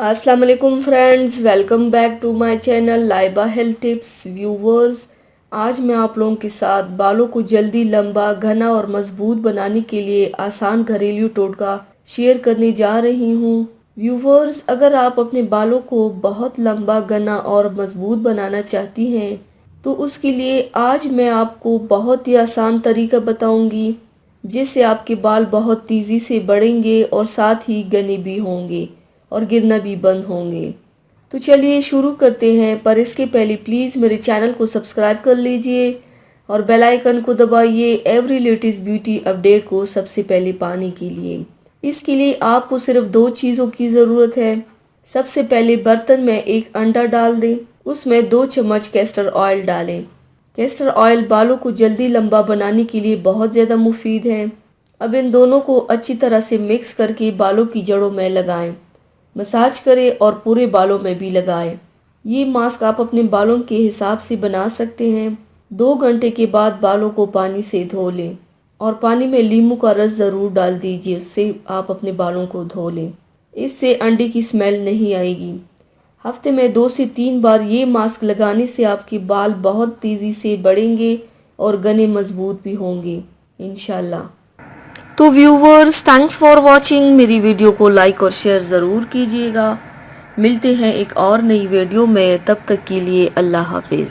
अस्सलाम वालेकुम friends, welcome back to my channel Laiba health tips. Viewers, आज मैं आप लोगों के साथ बालों को जल्दी लंबा, घना और मजबूत बनाने के लिए आसान घरेलू टोटका शेयर करने जा रही हूँ। व्यूवर्स, अगर आप अपने बालों को बहुत लंबा, घना और मजबूत बनाना चाहती हैं तो उसके लिए आज मैं आपको बहुत ही आसान तरीका बताऊंगी जिससे आपके बाल बहुत तेज़ी से बढ़ेंगे और साथ ही घने भी होंगे और गिरना भी बंद होंगे। तो चलिए शुरू करते हैं, पर इसके पहले प्लीज़ मेरे चैनल को सब्सक्राइब कर लीजिए और बेल आइकन को दबाइए एवरी लेटेस्ट ब्यूटी अपडेट को सबसे पहले पाने के लिए। इसके लिए आपको सिर्फ दो चीज़ों की ज़रूरत है। सबसे पहले बर्तन में एक अंडा डाल दें, उसमें 2 चम्मच कैस्टर ऑयल डालें। कैस्टर ऑयल बालों को जल्दी लंबा बनाने के लिए बहुत ज़्यादा मुफीद है। अब इन दोनों को अच्छी तरह से मिक्स करके बालों की जड़ों में लगाएं। मसाज करें और पूरे बालों में भी लगाएं। ये मास्क आप अपने बालों के हिसाब से बना सकते हैं। 2 घंटे के बाद बालों को पानी से धो लें और पानी में नींबू का रस ज़रूर डाल दीजिए, उससे आप अपने बालों को धो लें। इससे अंडे की स्मेल नहीं आएगी। हफ्ते में 2 से 3 बार ये मास्क लगाने से आपके बाल बहुत तेज़ी से बढ़ेंगे और घने मजबूत भी होंगे इंशाल्लाह। तो व्यूवर्स, थैंक्स फॉर वॉचिंग। मेरी वीडियो को लाइक और शेयर ज़रूर कीजिएगा। मिलते हैं एक और नई वीडियो में, तब तक के लिए अल्लाह हाफिज़।